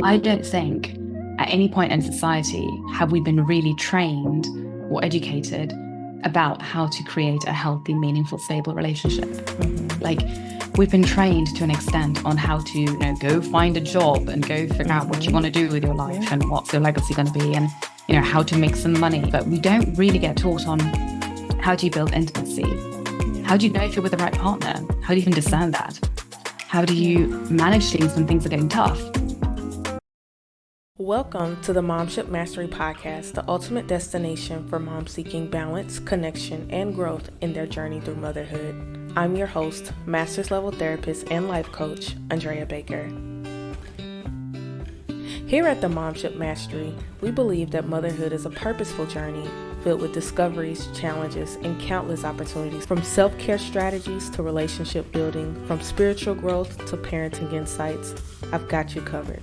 I don't think at any point in society have we been really trained or educated about how to create a healthy, meaningful, stable relationship. Like, we've been trained to an extent on how to, go find a job and go figure out what you want to do with your life and what's your legacy going to be and, how to make some money. But we don't really get taught on how do you build intimacy? How do you know if you're with the right partner? How do you even discern that? How do you manage things when things are getting tough? Welcome to the Momship Mastery podcast, the ultimate destination for moms seeking balance, connection, and growth in their journey through motherhood. I'm your host, master's level therapist and life coach, Andrea Baker. Here at the Momship Mastery, we believe that motherhood is a purposeful journey filled with discoveries, challenges, and countless opportunities, from self-care strategies to relationship building, from spiritual growth to parenting insights. I've got you covered.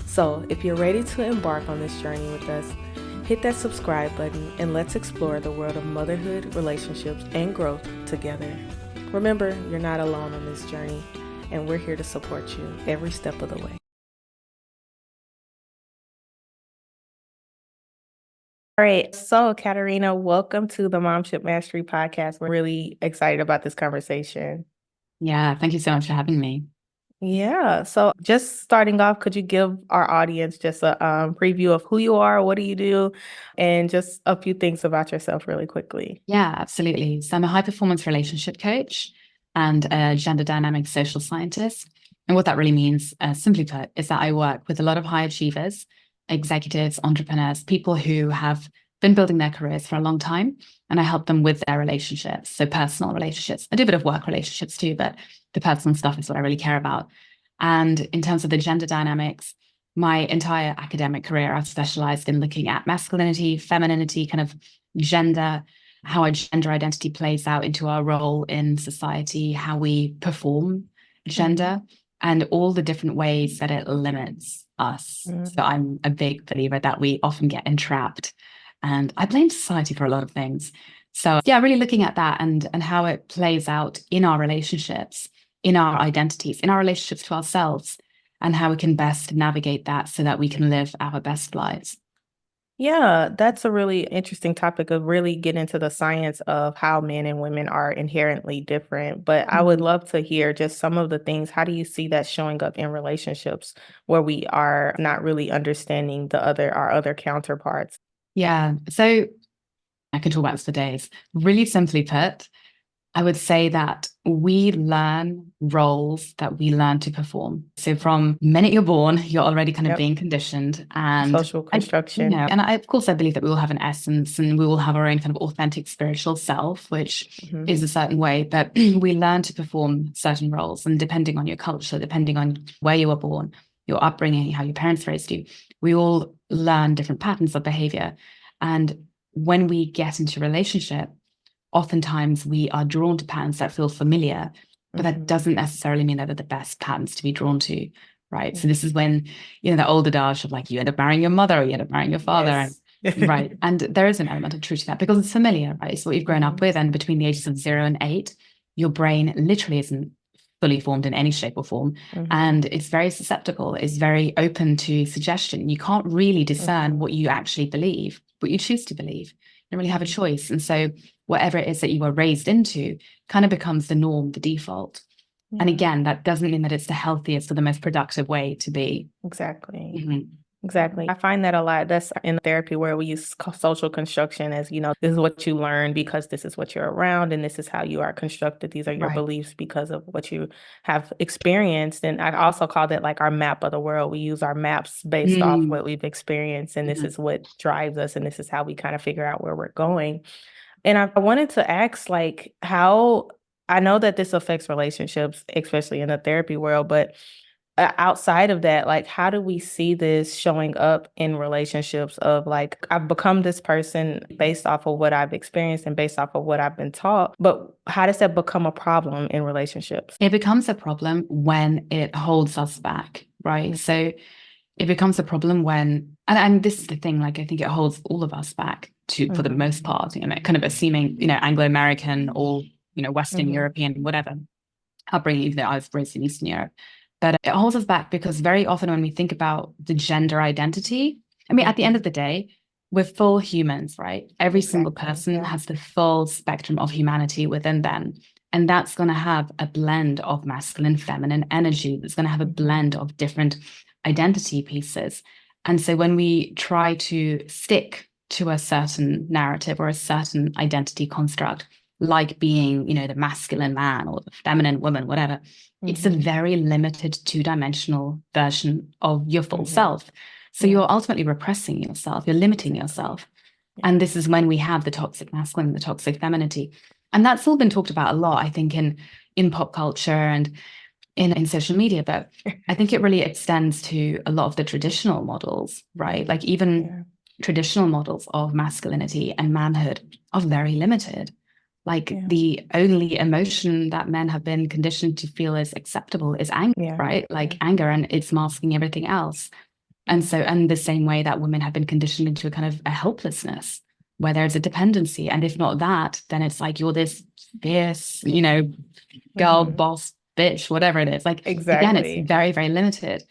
So if you're ready to embark on this journey with us, hit that subscribe button and let's explore the world of motherhood, relationships, and growth together. Remember, you're not alone on this journey, and we're here to support you every step of the way. All right, so Katerina, welcome to the Momship Mastery podcast. We're really excited about this conversation. Yeah, thank you so much for having me. Yeah. So just starting off, could you give our audience just a preview of who you are, what do you do, and just a few things about yourself really quickly? Yeah, absolutely. So I'm a high performance relationship coach and a gender dynamic social scientist. And what that really means, simply put, is that I work with a lot of high achievers, executives, entrepreneurs, people who have been building their careers for a long time, and I help them with their relationships. So personal relationships. I do a bit of work relationships too, but the personal stuff is what I really care about. And in terms of the gender dynamics, my entire academic career, I've specialized in looking at masculinity, femininity, kind of gender, how our gender identity plays out into our role in society, how we perform gender, and all the different ways that it limits us. So I'm a big believer that we often get entrapped. And I blame society for a lot of things. So yeah, really looking at that and how it plays out in our relationships, in our identities, in our relationships to ourselves, and how we can best navigate that so that we can live our best lives. Yeah, that's a really interesting topic of really getting into the science of how men and women are inherently different. But I would love to hear just some of the things. How do you see that showing up in relationships where we are not really understanding our other counterparts? Yeah. So I can talk about this for days. Really simply put, I would say that we learn roles that we learn to perform. So from the minute you're born, you're already kind of being conditioned, and Social construction. of course, I believe that we all have an essence and we all have our own kind of authentic spiritual self, which is a certain way, but we learn to perform certain roles. And depending on your culture, depending on where you were born, your upbringing, how your parents raised you, we all learn different patterns of behavior. And when we get into a relationship, oftentimes we are drawn to patterns that feel familiar, but that doesn't necessarily mean that they're the best patterns to be drawn to, right? So this is when, the old adage of like, you end up marrying your mother or you end up marrying your father. Yes. Right. And there is an element of truth to that because it's familiar, right? It's what you've grown up with. And between the ages of 0 and 8, your brain literally isn't fully formed in any shape or form. And it's very susceptible. It's very open to suggestion. You can't really discern what you actually believe, what you choose to believe. You don't really have a choice. And so whatever it is that you were raised into kind of becomes the norm, the default. And again, that doesn't mean that it's the healthiest or the most productive way to be. Exactly. Exactly. I find that a lot. That's in therapy where we use social construction as, this is what you learn because this is what you're around and this is how you are constructed. These are your beliefs because of what you have experienced. And I also call that like our map of the world. We use our maps based off what we've experienced. And this is what drives us. And this is how we kind of figure out where we're going. And I wanted to ask, like, how I know that this affects relationships, especially in the therapy world, but outside of that, like, how do we see this showing up in relationships of like, I've become this person based off of what I've experienced and based off of what I've been taught, but how does that become a problem in relationships? It becomes a problem when it holds us back, right? So it becomes a problem when, and this is the thing, like, I think it holds all of us back for the most part, kind of assuming, Anglo-American or, Western European, whatever upbringing, even though I was raised in Eastern Europe. But it holds us back because very often when we think about the gender identity, I mean, at the end of the day, we're full humans, right? Every single person has the full spectrum of humanity within them. And that's going to have a blend of masculine, feminine energy. It's going to have a blend of different identity pieces. And so when we try to stick to a certain narrative or a certain identity construct, like being, the masculine man or the feminine woman, whatever, it's a very limited two-dimensional version of your full self. So you're ultimately repressing yourself, you're limiting yourself. And this is when we have the toxic masculine, the toxic femininity. And that's all been talked about a lot, I think, in pop culture and in social media. But I think it really extends to a lot of the traditional models, right? Like even traditional models of masculinity and manhood are very limited. Like the only emotion that men have been conditioned to feel is acceptable is anger, right? Like anger, and it's masking everything else. And so, and the same way that women have been conditioned into a kind of a helplessness where there's a dependency. And if not that, then it's like you're this fierce, girl, boss, bitch, whatever it is. Like, again, it's very, very limited.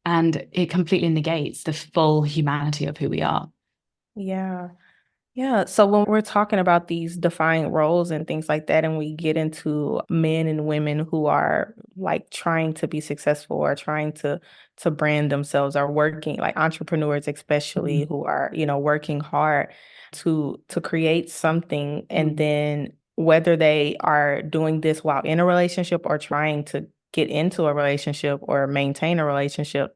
And it completely negates the full humanity of who we are. Yeah. Yeah. So when we're talking about these defined roles and things like that, and we get into men and women who are like trying to be successful or trying to brand themselves or working, like entrepreneurs especially, who are, working hard to create something, and then whether they are doing this while in a relationship or trying to get into a relationship or maintain a relationship,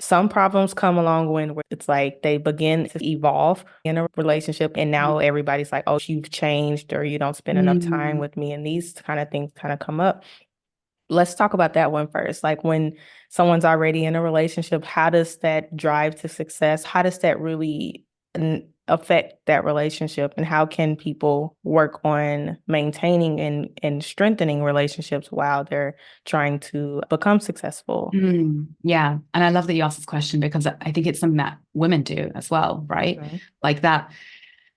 some problems come along when it's like they begin to evolve in a relationship, and now everybody's like, oh, you've changed, or you don't spend enough time with me, and these kind of things kind of come up. Let's talk about that one first. Like when someone's already in a relationship, how does that drive to success? How does that really affect that relationship? And how can people work on maintaining and strengthening relationships while they're trying to become successful? Yeah. And I love that you asked this question because I think it's something that women do as well, right? Like that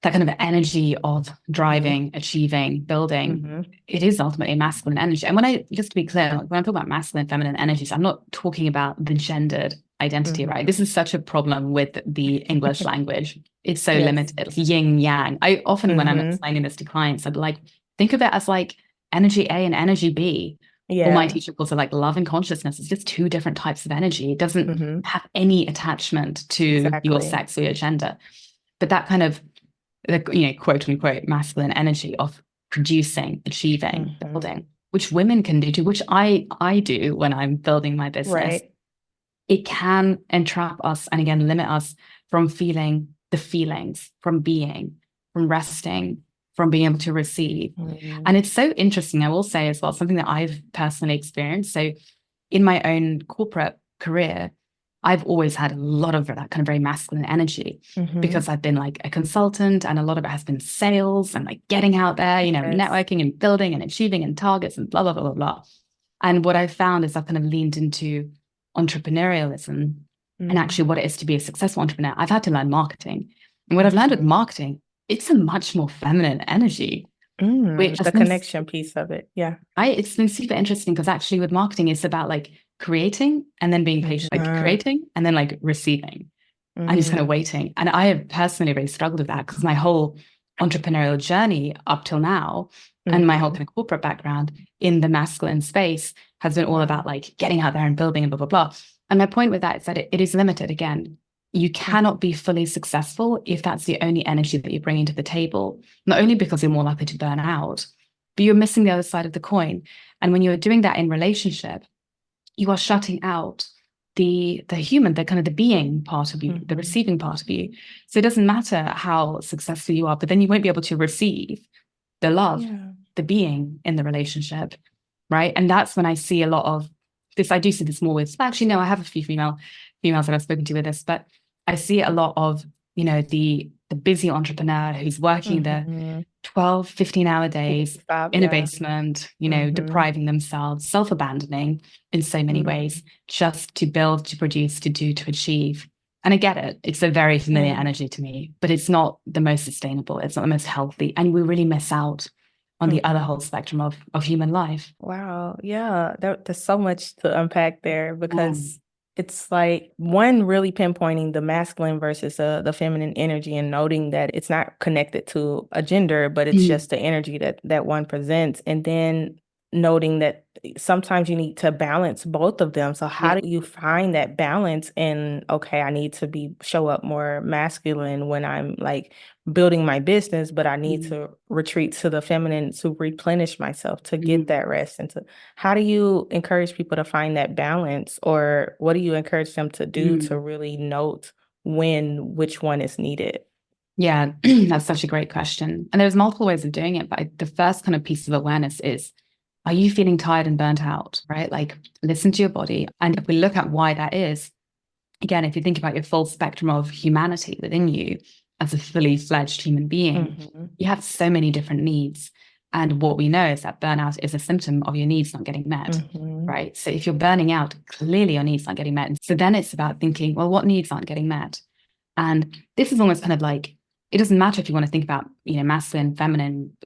kind of energy of driving, achieving, building, it is ultimately masculine energy. And just to be clear, like when I talk about masculine, feminine energies, I'm not talking about the gendered identity, right? This is such a problem with the English language. It's so limited. It's yin yang. I often, when I'm explaining this to clients, I'd be like, think of it as like energy A and energy B. Or my teacher calls it like love and consciousness. It's just two different types of energy. It doesn't have any attachment to your sex or your gender. But that kind of, quote unquote, masculine energy of producing, achieving, building, which women can do too, which I do when I'm building my business. It can entrap us and again limit us from feeling the feelings, from being, from resting, from being able to receive. And it's so interesting, I will say as well, something that I've personally experienced. So in my own corporate career, I've always had a lot of that kind of very masculine energy because I've been like a consultant, and a lot of it has been sales and like getting out there, networking and building and achieving and targets and blah, blah, blah, blah, blah. And what I've found is I've kind of leaned into entrepreneurialism and actually what it is to be a successful entrepreneur. I've had to learn marketing. And what I've learned with marketing, it's a much more feminine energy. Which the connection piece of it. Yeah. It's been super interesting because actually with marketing, it's about like creating and then being patient, like creating and then like receiving and just kind of waiting. And I have personally really struggled with that because my whole entrepreneurial journey up till now and my whole kind of corporate background in the masculine space has been all about like getting out there and building and blah, blah, blah. And my point with that is that it is limited. Again, you cannot be fully successful if that's the only energy that you're bringing to the table, not only because you're more likely to burn out, but you're missing the other side of the coin. And when you're doing that in relationship, you are shutting out the human, the kind of the being part of you, the receiving part of you. So it doesn't matter how successful you are, but then you won't be able to receive the love, the being in the relationship, right? And that's when I see a lot of this. I do see this more with, actually, no, I have a few females that I've spoken to with this, but I see a lot of, the busy entrepreneur who's working the 12, 15-hour days in a basement, depriving themselves, self-abandoning in so many ways, just to build, to produce, to do, to achieve. And I get it. It's a very familiar energy to me, but it's not the most sustainable. It's not the most healthy. And we really miss out on the other whole spectrum of human life. Wow. Yeah. There's so much to unpack there because it's like one really pinpointing the masculine versus the feminine energy and noting that it's not connected to a gender, but it's just the energy that one presents. And then noting that sometimes you need to balance both of them. So how do you find that balance? And okay, I need to show up more masculine when I'm like building my business, but I need to retreat to the feminine to replenish myself, to get that rest. And how do you encourage people to find that balance, or what do you encourage them to do to really note which one is needed? Yeah, that's such a great question. And there's multiple ways of doing it, but the first kind of piece of awareness is, are you feeling tired and burnt out, right? Like, listen to your body. And if we look at why that is, again, if you think about your full spectrum of humanity within you as a fully fledged human being, you have so many different needs. And what we know is that burnout is a symptom of your needs not getting met, right? So if you're burning out, clearly your needs aren't getting met. And so then it's about thinking, well, what needs aren't getting met? And this is almost kind of like, it doesn't matter if you want to think about, masculine, feminine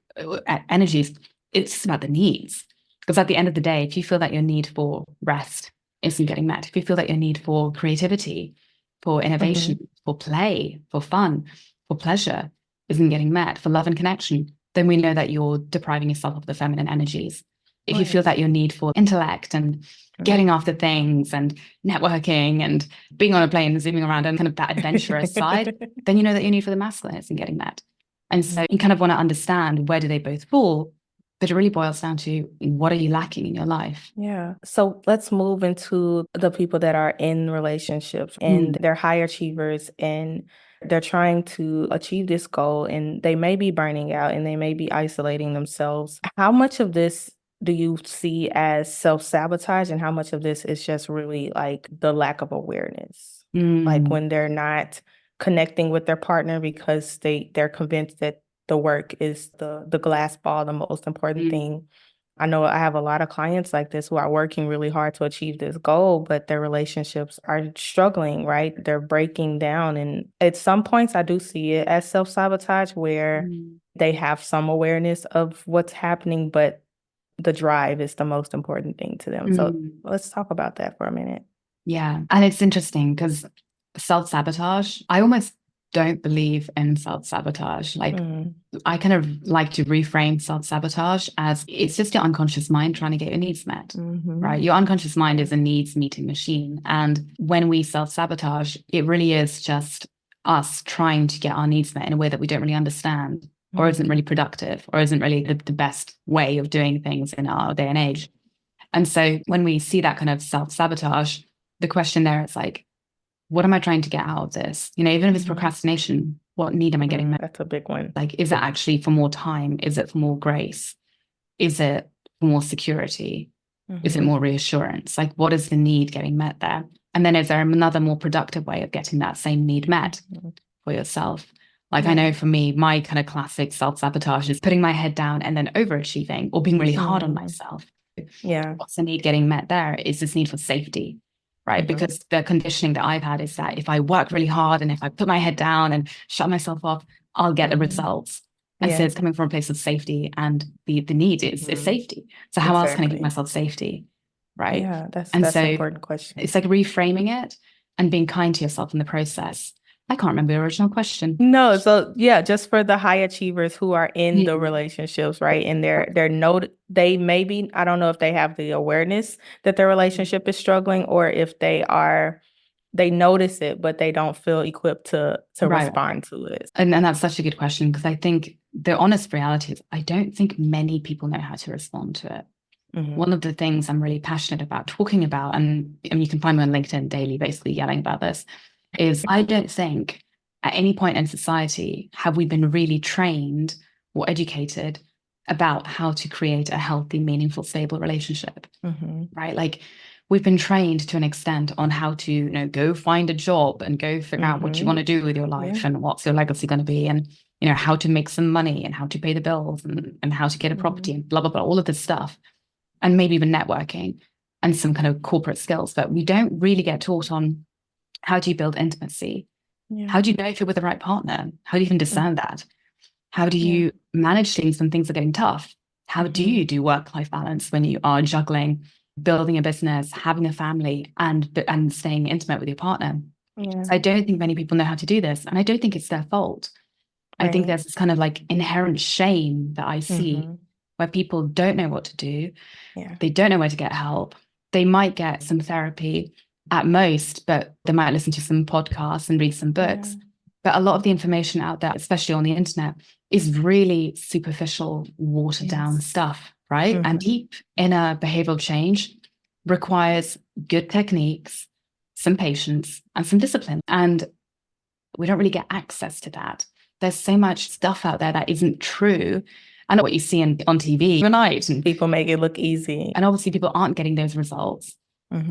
energies. It's just about the needs. Because at the end of the day, if you feel that your need for rest isn't getting met, if you feel that your need for creativity, for innovation, for play, for fun, for pleasure isn't getting met, for love and connection, then we know that you're depriving yourself of the feminine energies. If you feel that your need for intellect and getting after things and networking and being on a plane and zooming around and kind of that adventurous side, then you know that your need for the masculine isn't getting met. And so you kind of want to understand, where do they both fall? But it really boils down to, what are you lacking in your life? Yeah. So let's move into the people that are in relationships and they're high achievers and they're trying to achieve this goal and they may be burning out and they may be isolating themselves. How much of this do you see as self-sabotage and how much of this is just really like the lack of awareness? Like when they're not connecting with their partner because they're convinced that the work is the glass ball, the most important thing. I know I have a lot of clients like this who are working really hard to achieve this goal, but their relationships are struggling, right? They're breaking down. And at some points, I do see it as self-sabotage where they have some awareness of what's happening, but the drive is the most important thing to them. So let's talk about that for a minute. Yeah. And it's interesting because self-sabotage, I almost don't believe in self-sabotage. Like, I kind of like to reframe self-sabotage as it's just your unconscious mind trying to get your needs met, right? Your unconscious mind is a needs meeting machine. And when we self-sabotage, it really is just us trying to get our needs met in a way that we don't really understand, or isn't really productive, or isn't really the best way of doing things in our day and age. And so when we see that kind of self-sabotage, the question there is like, what am I trying to get out of this? Even if it's procrastination, what need am I getting met? That's a big one. Like, is it actually for more time? Is it for more grace? Is it for more security? Is it more reassurance? Like, what is the need getting met there? And then is there another more productive way of getting that same need met for yourself? Like, I know for me, my kind of classic self-sabotage is putting my head down and then overachieving or being really hard on myself. Yeah. What's the need getting met there? Is this need for safety? Right? Because the conditioning that I've had is that if I work really hard and if I put my head down and shut myself off, I'll get the results. And so it's coming from a place of safety, and the need is safety. So how else can I give myself safety? Right? Yeah, that's so an important question. It's like reframing it and being kind to yourself in the process. I can't remember the original question. No, so yeah, just for the high achievers who are in the relationships, right? And they maybe, I don't know if they have the awareness that their relationship is struggling, or if they notice it, but they don't feel equipped to respond to it. And that's such a good question, because I think the honest reality is I don't think many people know how to respond to it. One of the things I'm really passionate about talking about, and you can find me on LinkedIn daily, basically yelling about this, is I don't think at any point in society have we been really trained or educated about how to create a healthy, meaningful, stable relationship, right? Like, we've been trained to an extent on how to, go find a job and go figure out what you want to do with your life and what's your legacy going to be, and, how to make some money and how to pay the bills and how to get a property and blah, blah, blah, all of this stuff. And maybe even networking and some kind of corporate skills. But we don't really get taught on, how do you build intimacy? How do you know if you're with the right partner? How do you even discern that? How do you manage things when things are getting tough? How do you do work-life balance when you are juggling building a business, having a family, and staying intimate with your partner? Yeah. So I don't think many people know how to do this, and I don't think it's their fault. I think there's this kind of like inherent shame that I see where people don't know what to do. Yeah. They don't know where to get help. They might get some therapy at most, but they might listen to some podcasts and read some books. Yeah. But a lot of the information out there, especially on the internet, is really superficial, watered down stuff, right? And deep inner behavioral change requires good techniques, some patience, and some discipline. And we don't really get access to that. There's so much stuff out there that isn't true. I know what you see on TV overnight. And people make it look easy. And obviously people aren't getting those results.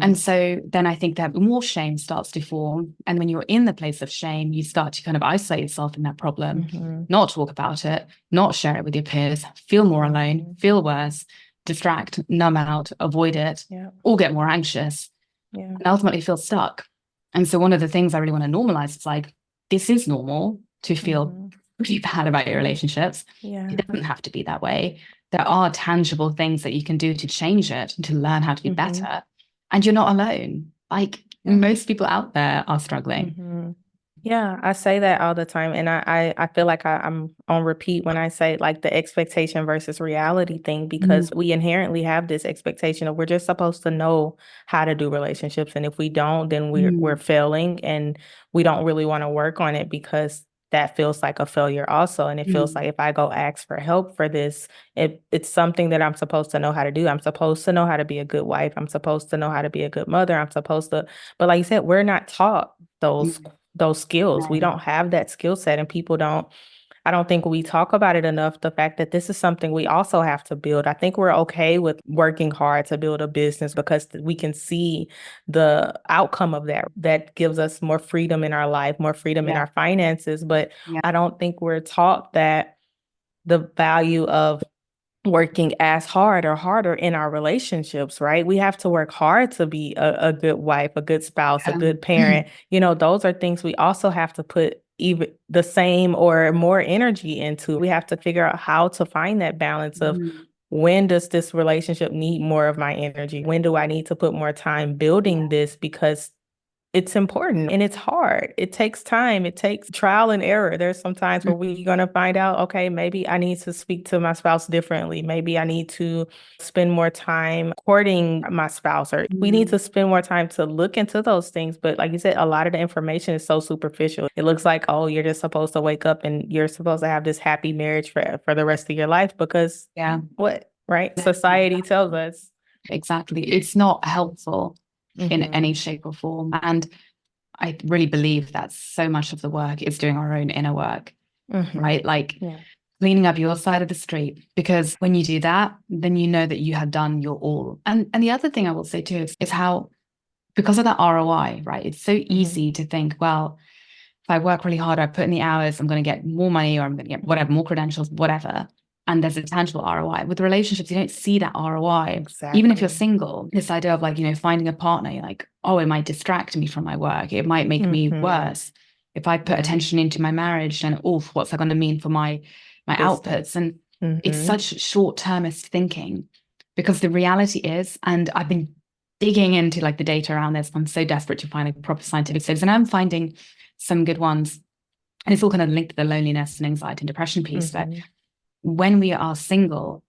And so then I think that more shame starts to form. And when you're in the place of shame, you start to kind of isolate yourself in that problem, not talk about it, not share it with your peers, feel more alone, feel worse, distract, numb out, avoid it, or get more anxious, and ultimately feel stuck. And so one of the things I really want to normalize is like, this is normal to feel really bad about your relationships. It doesn't have to be that way. There are tangible things that you can do to change it and to learn how to be better. And you're not alone. Like most people out there are struggling. Yeah, I say that all the time. And I feel like I'm on repeat when I say like the expectation versus reality thing, because we inherently have this expectation of we're just supposed to know how to do relationships. And if we don't, then we're failing, and we don't really want to work on it because that feels like a failure also. And it feels like if I go ask for help for this, it's something that I'm supposed to know how to do. I'm supposed to know how to be a good wife. I'm supposed to know how to be a good mother. I'm supposed to, but like you said, we're not taught those skills. We don't have that skill set, and I don't think we talk about it enough, the fact that this is something we also have to build. I think we're okay with working hard to build a business because we can see the outcome of that. That gives us more freedom in our life, more freedom in our finances. But I don't think we're taught that the value of working as hard or harder in our relationships, right? We have to work hard to be a good wife, a good spouse, a good parent. Those are things we also have to put even the same or more energy into. We have to figure out how to find that balance of when does this relationship need more of my energy? When do I need to put more time building this? Because it's important and it's hard. It takes time. It takes trial and error. There's some times where we're going to find out, okay, maybe I need to speak to my spouse differently. Maybe I need to spend more time courting my spouse, or we need to spend more time to look into those things. But like you said, a lot of the information is so superficial. It looks like, oh, you're just supposed to wake up and you're supposed to have this happy marriage for the rest of your life because what, right? Society tells us. Exactly. It's not helpful in any shape or form. And I really believe that so much of the work is doing our own inner work, right? Like cleaning up your side of the street, because when you do that, then you know that you have done your all. And the other thing I will say too is how, because of that ROI, right? It's so easy to think, well, if I work really hard, I put in the hours, I'm going to get more money, or I'm going to get whatever, more credentials, whatever. And there's a tangible ROI. With relationships, you don't see that ROI. Exactly. Even if you're single, this idea of like, finding a partner, you're like, oh, it might distract me from my work. It might make me worse. If I put attention into my marriage, then, what's that going to mean for my outputs? And it's such short-termist thinking, because the reality is, and I've been digging into like the data around this. I'm so desperate to find like proper scientific studies, and I'm finding some good ones. And it's all kind of linked to the loneliness and anxiety and depression piece. But when we are single,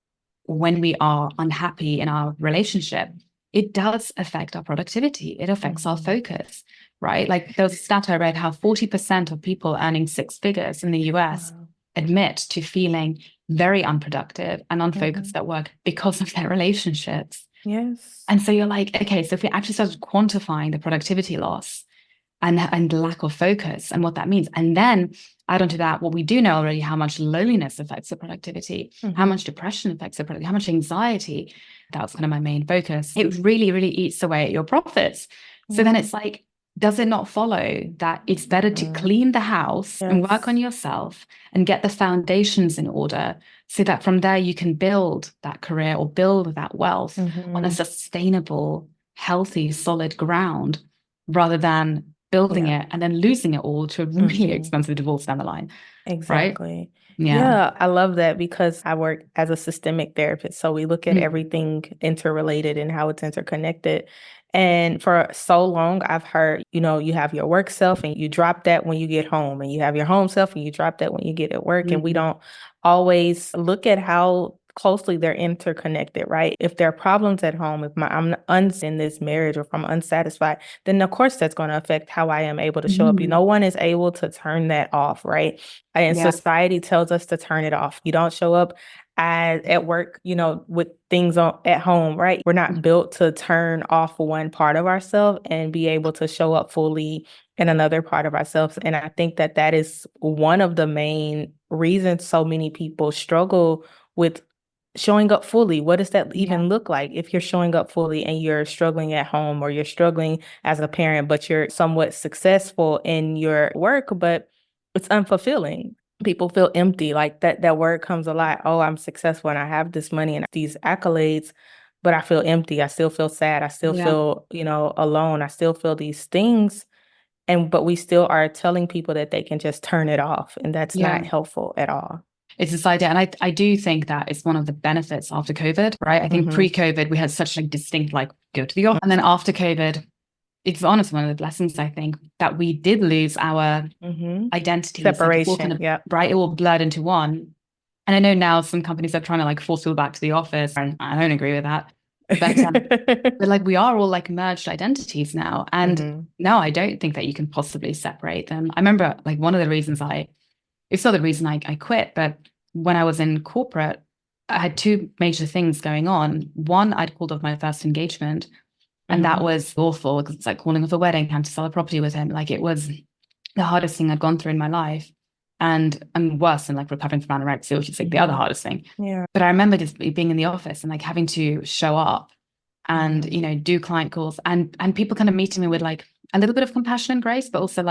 when we are unhappy in our relationship, it does affect our productivity. It affects our focus, right? Like there was a stat I read how 40% of people earning 6 figures in the US admit to feeling very unproductive and unfocused at work because of their relationships. Yes. And so you're like, okay, so if we actually started quantifying the productivity loss and the lack of focus and what that means, and then add onto that what we do know already, how much loneliness affects the productivity, how much depression affects the productivity, how much anxiety. That was kind of my main focus. It really, really eats away at your profits. So then it's like, does it not follow that it's better to clean the house and work on yourself and get the foundations in order so that from there you can build that career or build that wealth on a sustainable, healthy, solid ground, rather than building it and then losing it all to a really expensive divorce down the line. Exactly. Right? Yeah, I love that because I work as a systemic therapist. So we look at everything interrelated and how it's interconnected. And for so long, I've heard, you have your work self and you drop that when you get home, and you have your home self and you drop that when you get at work. And we don't always look at how closely they're interconnected, right? If there are problems at home, if I'm in this marriage, or if I'm unsatisfied, then of course that's going to affect how I am able to show up. No one is able to turn that off, right? And society tells us to turn it off. You don't show up at work, with things at home, right? We're not built to turn off one part of ourselves and be able to show up fully in another part of ourselves. And I think that that is one of the main reasons so many people struggle with showing up fully. What does that even look like if you're showing up fully and you're struggling at home, or you're struggling as a parent, but you're somewhat successful in your work, but it's unfulfilling? People feel empty. Like that word comes a lot. Oh, I'm successful and I have this money and these accolades, but I feel empty. I still feel sad. I still feel, alone. I still feel these things. But we still are telling people that they can just turn it off, and that's not helpful at all. It's this idea. And I do think that it's one of the benefits after COVID, right? I think pre-COVID, we had such distinct, go to the office. And then after COVID, it's honestly one of the blessings, I think, that we did lose our identity. Separation, right? It all blurred into one. And I know now some companies are trying to force people back to the office, and I don't agree with that. But we are all merged identities now. And no, I don't think that you can possibly separate them. I remember one of the reasons it's not the reason I quit, but when I was in corporate, I had two major things going on. One, I'd called off my first engagement, and that was awful because it's calling off a wedding, having to sell a property with him. It was the hardest thing I'd gone through in my life, and worse than recovering from anorexia, which is the other hardest thing. Yeah. But I remember just being in the office and having to show up and do client calls, and people kind of meeting me with a little bit of compassion and grace, but also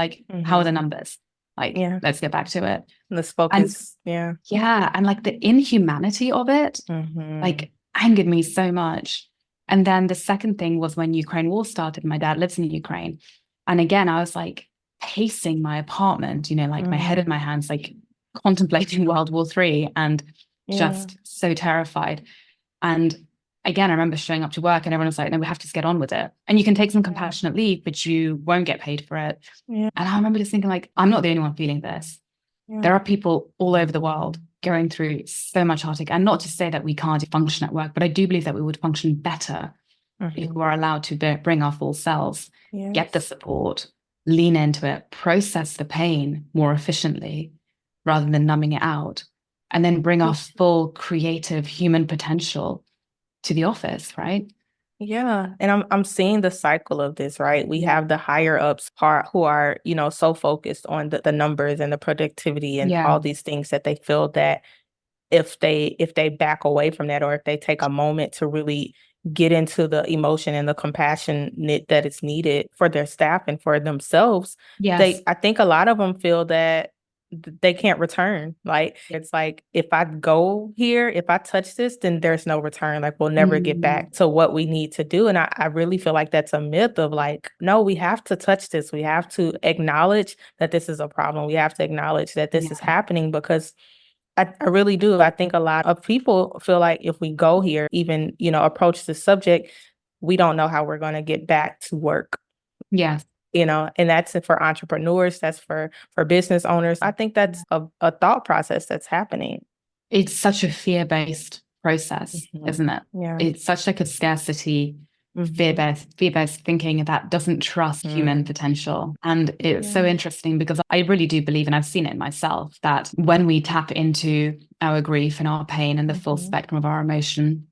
how are the numbers? Let's get back to it. And the focus, and the inhumanity of it, angered me so much. And then the second thing was when Ukraine war started. My dad lives in Ukraine, and again, I was pacing my apartment, my head in my hands, contemplating World War III, and just so terrified. And again, I remember showing up to work, and everyone was like, "No, we have to just get on with it. And you can take some compassionate leave, but you won't get paid for it." Yeah. And I remember just thinking, I'm not the only one feeling this. Yeah. There are people all over the world going through so much heartache. And not to say that we can't function at work, but I do believe that we would function better if we are allowed to bring our full selves, get the support, lean into it, process the pain more efficiently rather than numbing it out, and then bring our full creative human potential to the office, right? Yeah. And I'm seeing the cycle of this, right? We have the higher ups part who are, so focused on the numbers and the productivity and all these things that they feel that if they back away from that, or if they take a moment to really get into the emotion and the compassion that is needed for their staff and for themselves, I think a lot of them feel that they can't return. It's if I go here, if I touch this, then there's no return. We'll never get back to what we need to do. And I really feel like that's a myth of no, we have to touch this. We have to acknowledge that this is a problem. We have to acknowledge that this is happening, because I really do. I think a lot of people feel like if we go here, even, approach the subject, we don't know how we're going to get back to work. Yes. And that's for entrepreneurs, that's for business owners. I think that's a thought process that's happening. It's such a fear-based process, isn't it? Yeah. It's such a scarcity, fear-based thinking that doesn't trust human potential. And it's so interesting because I really do believe, and I've seen it myself, that when we tap into our grief and our pain and the full spectrum of our emotion,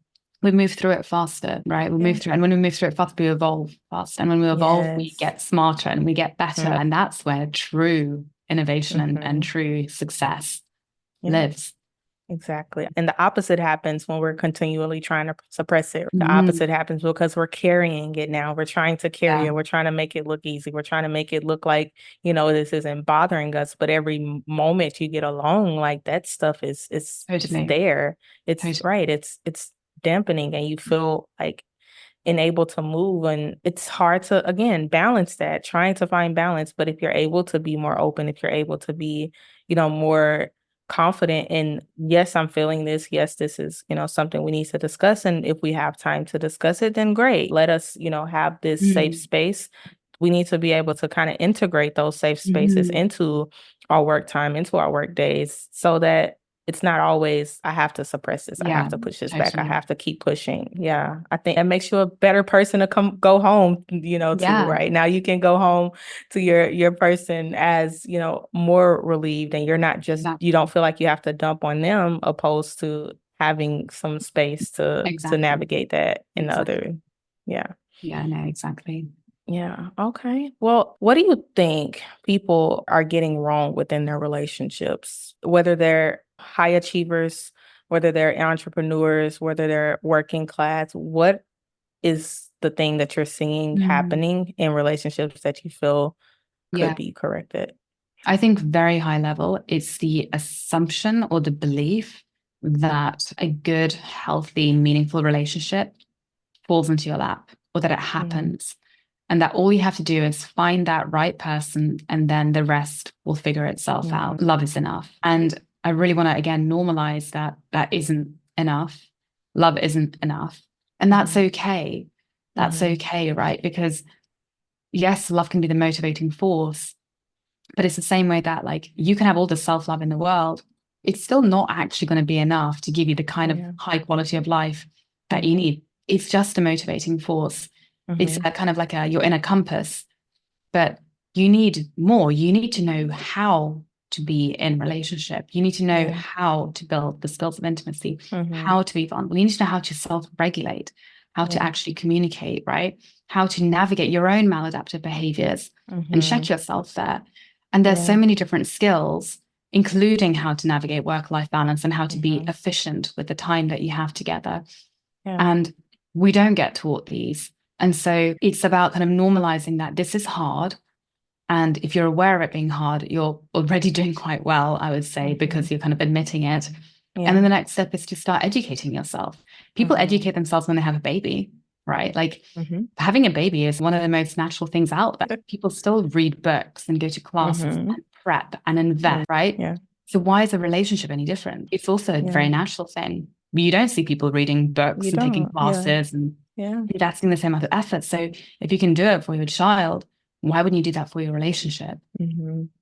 we move through it faster, right? We move through, and when we move through it faster, we evolve faster. And when we evolve, we get smarter and we get better. And that's where true innovation and true success lives. Exactly. And the opposite happens when we're continually trying to suppress it. The opposite happens because we're carrying it now. We're trying to carry it. We're trying to make it look easy. We're trying to make it look like, this isn't bothering us. But every moment you get alone, that stuff is there. It's right. It's dampening, and you feel unable to move. And it's hard to, again, balance that, trying to find balance. But if you're able to be more open, if you're able to be, more confident in, yes, I'm feeling this. Yes, this is, something we need to discuss. And if we have time to discuss it, then great. Let us, have this safe space. We need to be able to kind of integrate those safe spaces into our work time, into our work days, so that it's not always, I have to suppress this. I have to push this back. I have to keep pushing. Yeah. I think it makes you a better person to go home, to, right? Now you can go home to your person as, more relieved, and you're not just, you don't feel like you have to dump on them, opposed to having some space to navigate that in the other. Yeah. Yeah, no, exactly. Yeah. Okay. Well, what do you think people are getting wrong within their relationships, whether they're high achievers, whether they're entrepreneurs, whether they're working class? What is the thing that you're seeing happening in relationships that you feel could be corrected? I think very high level, it's the assumption or the belief that a good, healthy, meaningful relationship falls into your lap, or that it happens. And that all you have to do is find that right person, and then the rest will figure itself out. Love is enough. And I really want to, again, normalize that isn't enough. Love isn't enough. And that's okay. That's okay, right? Because yes, love can be the motivating force, but it's the same way that, like, you can have all the self-love in the world. It's still not actually going to be enough to give you the kind of high quality of life that you need. It's just a motivating force. It's kind of like your inner compass, but you need more. You need to know how to be in relationship. You need to know how to build the skills of intimacy, how to be vulnerable. You need to know how to self-regulate, how to actually communicate, right? How to navigate your own maladaptive behaviors and check yourself there. And there's so many different skills, including how to navigate work-life balance and how to be efficient with the time that you have together. And we don't get taught these. And so it's about kind of normalizing that this is hard. And if you're aware of it being hard, you're already doing quite well, I would say, because you're kind of admitting it. And then the next step is to start educating yourself. People educate themselves when they have a baby, right? Like having a baby is one of the most natural things out there. People still read books and go to classes and prep and invest, right? So why is a relationship any different? It's also a very natural thing. You don't see people reading books and taking classes and investing the same amount of effort. So if you can do it for your child, why wouldn't you do that for your relationship?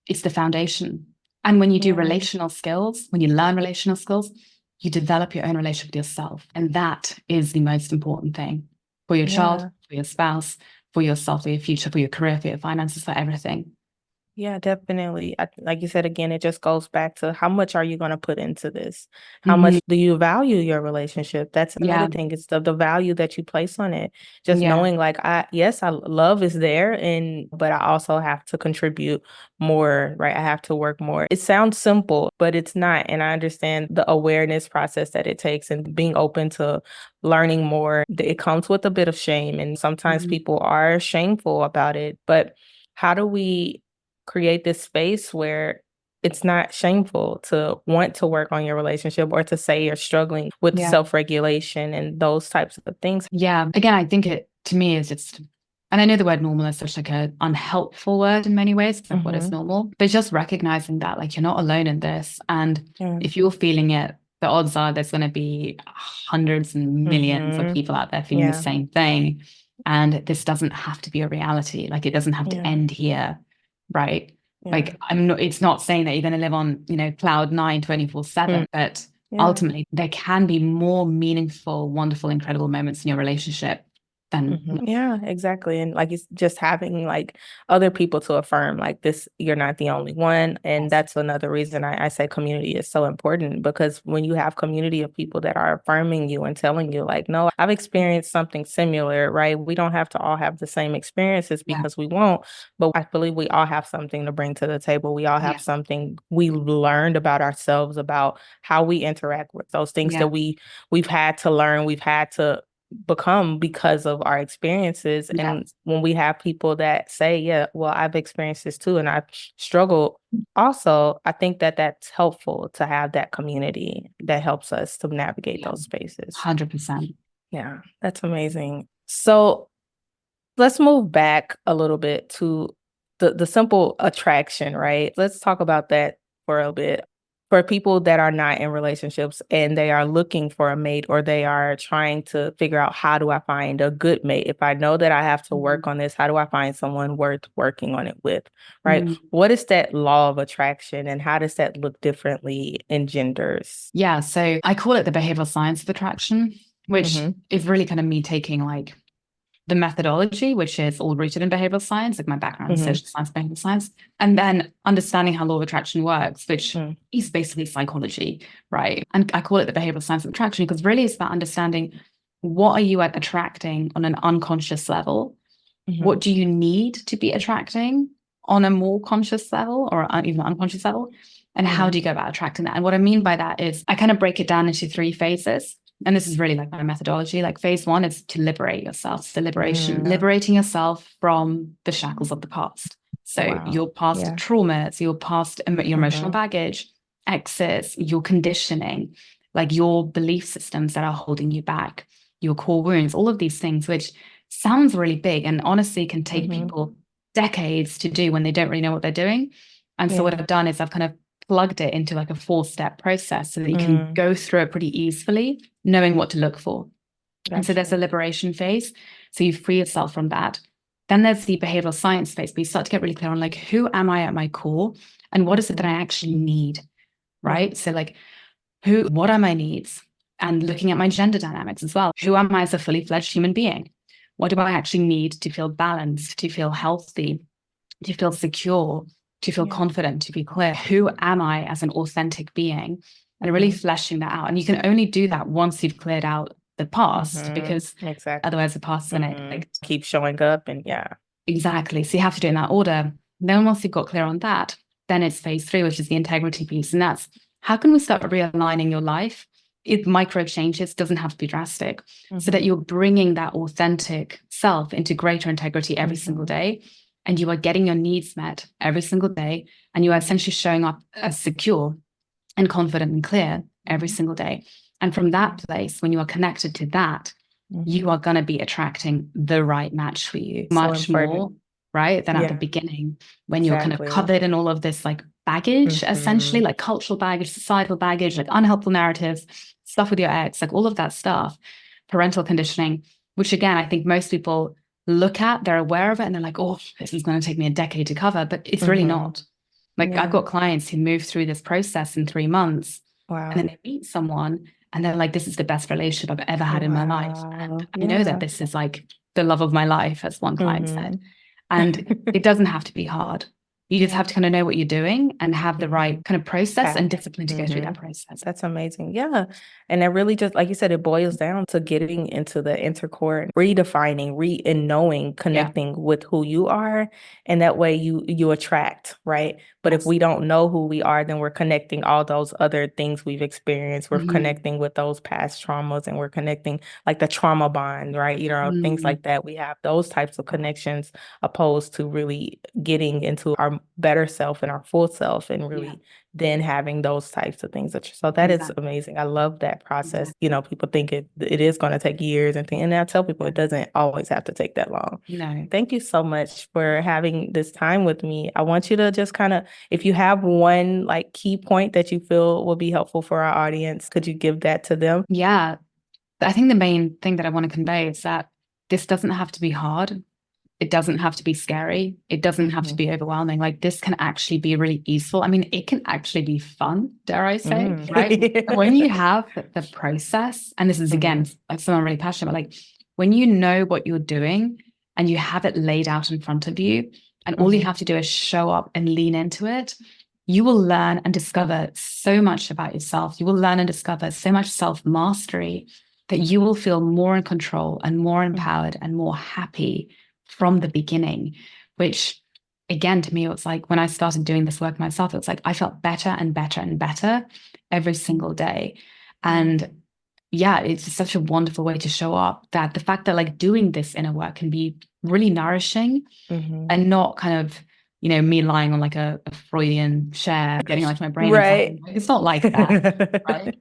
It's the foundation. And when you do relational skills, when you learn relational skills, you develop your own relationship with yourself. And that is the most important thing for your child, for your spouse, for yourself, for your future, for your career, for your finances, for everything. Yeah, definitely. Like you said, again, it just goes back to how much are you going to put into this? How much do you value your relationship? That's another thing. It's the value that you place on it. Just knowing, like, love is there, but I also have to contribute more, right? I have to work more. It sounds simple, but it's not. And I understand the awareness process that it takes and being open to learning more. It comes with a bit of shame, and sometimes people are shameful about it. But how do we create this space where it's not shameful to want to work on your relationship, or to say you're struggling with self-regulation and those types of things? Yeah. Again, I think it, to me, is just, and I know the word normal is such like an unhelpful word in many ways, like what is normal, but just recognizing that, like, you're not alone in this. And if you're feeling it, the odds are there's going to be hundreds and millions of people out there feeling the same thing. And this doesn't have to be a reality. Like, it doesn't have to end here. Right. Like, it's not saying that you're going to live on, cloud 9, 24/7, but ultimately there can be more meaningful, wonderful, incredible moments in your relationship than. Yeah, exactly. And like, it's just having like other people to affirm like this, you're not the only one. And that's another reason I say community is so important, because when you have community of people that are affirming you and telling you like, no, I've experienced something similar, right? We don't have to all have the same experiences, because we won't, but I believe we all have something to bring to the table. We all have something we learned about ourselves, about how we interact with those things that we've had to learn, we've had to become because of our experiences. And when we have people that say, well, I've experienced this too, and I've struggled also, I think that that's helpful to have that community that helps us to navigate those spaces. 100%. Yeah, that's amazing. So let's move back a little bit to the simple attraction, right? Let's talk about that for a bit. For people that are not in relationships and they are looking for a mate, or they are trying to figure out, how do I find a good mate? If I know that I have to work on this, how do I find someone worth working on it with, right? What is that law of attraction, and how does that look differently in genders? Yeah, so I call it the behavioral science of attraction, which is really kind of me taking like the methodology, which is all rooted in behavioral science, like my background in social science, behavioral science, and then understanding how law of attraction works, which is basically psychology, right? And I call it the behavioral science of attraction because really it's about understanding, what are you attracting on an unconscious level? What do you need to be attracting on a more conscious level, or even unconscious level? And how do you go about attracting that? And what I mean by that is I kind of break it down into 3 phases. And this is really like my methodology. Like phase 1 is to liberate yourself. So liberating yourself from the shackles of the past. So your past traumas, your past, your emotional baggage, exes, your conditioning, like your belief systems that are holding you back, your core wounds, all of these things, which sounds really big and honestly can take people decades to do when they don't really know what they're doing. And so what I've done is I've kind of plugged it into like a 4-step process so that you can go through it pretty easily, knowing what to look for. And so there's a liberation phase. So you free yourself from that. Then there's the behavioral science phase, but you start to get really clear on like, who am I at my core? And what is it that I actually need? Right? So like, what are my needs? And looking at my gender dynamics as well. Who am I as a fully fledged human being? What do I actually need to feel balanced, to feel healthy, to feel secure, to feel confident, to be clear? Who am I as an authentic being? And really fleshing that out. And you can only do that once you've cleared out the past, because otherwise the past is going to like keep showing up. And exactly. So you have to do it in that order. Then once you've got clear on that, then it's phase 3, which is the integrity piece. And that's, how can we start realigning your life? Micro changes, doesn't have to be drastic, so that you're bringing that authentic self into greater integrity every single day. And you are getting your needs met every single day. And you are essentially showing up as secure and confident and clear every single day. And from that place, when you are connected to that, you are going to be attracting the right match for you much more, right, than at the beginning, when you're kind of covered in all of this like baggage, essentially like cultural baggage, societal baggage, like unhelpful narratives, stuff with your ex, like all of that stuff, parental conditioning, which again, I think most people look at, they're aware of it, and they're like, oh, this is going to take me a decade to cover, but it's really not. Like I've got clients who move through this process in 3 months, and then they meet someone and they're like, this is the best relationship I've ever had in my life. And I know that this is like the love of my life, as one client said. And it doesn't have to be hard. You just have to kind of know what you're doing and have the right kind of process and discipline to go through that process. That's amazing. Yeah. And it really just, like you said, it boils down to getting into the intercore, redefining, and knowing, connecting with who you are. And that way you attract, right? But if we don't know who we are, then we're connecting all those other things we've experienced. We're connecting with those past traumas, and we're connecting like the trauma bond, right? You know, things like that. We have those types of connections, opposed to really getting into our better self and our full self, and really then having those types of things. So that is amazing. I love that process. You know, people think it is going to take years and I tell people it doesn't always have to take that long. No. Thank you so much for having this time with me. I want you to just kind of, if you have one like key point that you feel will be helpful for our audience, could you give that to them? Yeah. I think the main thing that I want to convey is that this doesn't have to be hard. It doesn't have to be scary. It doesn't have to be overwhelming. Like this can actually be really easeful. I mean, it can actually be fun, dare I say, right? When you have the process, and this is again, like something I'm really passionate about, like when you know what you're doing and you have it laid out in front of you, and all you have to do is show up and lean into it, you will learn and discover so much about yourself. You will learn and discover so much self-mastery that you will feel more in control and more empowered and more happy from the beginning, which again, to me, it was like when I started doing this work myself, it was like I felt better and better and better every single day. And yeah, it's just such a wonderful way to show up, that the fact that like doing this inner work can be really nourishing and not kind of, you know, me lying on like a Freudian chair, getting like my brain. Right. It's not like that, right?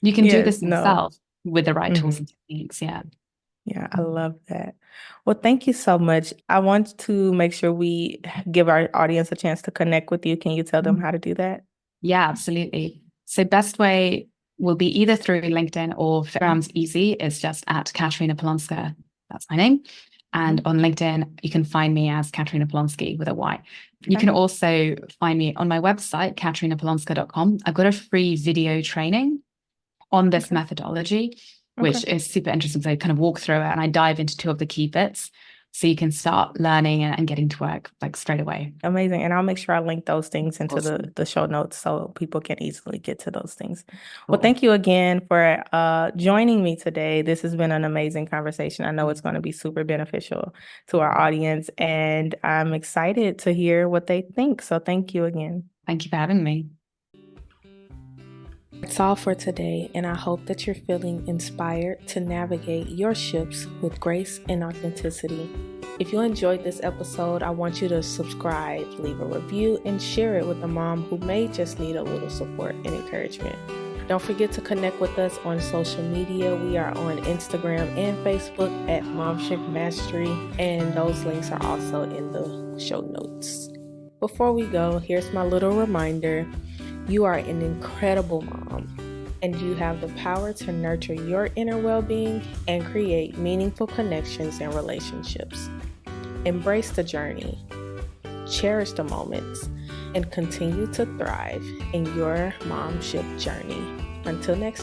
You can do this yourself with the right tools and techniques. Yeah, I love that. Well, thank you so much. I want to make sure we give our audience a chance to connect with you. Can you tell them how to do that? Yeah, absolutely. So best way will be either through LinkedIn or Instagram's easy. It's just at Katarina Polonska. That's my name. And on LinkedIn, you can find me as Katarina Polonsky with a Y. You can also find me on my website, katarinapolonska.com. I've got a free video training on this methodology, which is super interesting. So I kind of walk through it and I dive into 2 of the key bits. So you can start learning and getting to work like straight away. Amazing. And I'll make sure I link those things into the show notes so people can easily get to those things. Well, thank you again for joining me today. This has been an amazing conversation. I know it's going to be super beneficial to our audience, and I'm excited to hear what they think. So thank you again. Thank you for having me. That's all for today, and I hope that you're feeling inspired to navigate your ships with grace and authenticity. If you enjoyed this episode, I want you to subscribe, leave a review, and share it with a mom who may just need a little support and encouragement. Don't forget to connect with us on social media. We are on Instagram and Facebook at Momship Mastery, and those links are also in the show notes. Before we go, here's my little reminder. You are an incredible mom, and you have the power to nurture your inner well-being and create meaningful connections and relationships. Embrace the journey, cherish the moments, and continue to thrive in your momship journey. Until next time.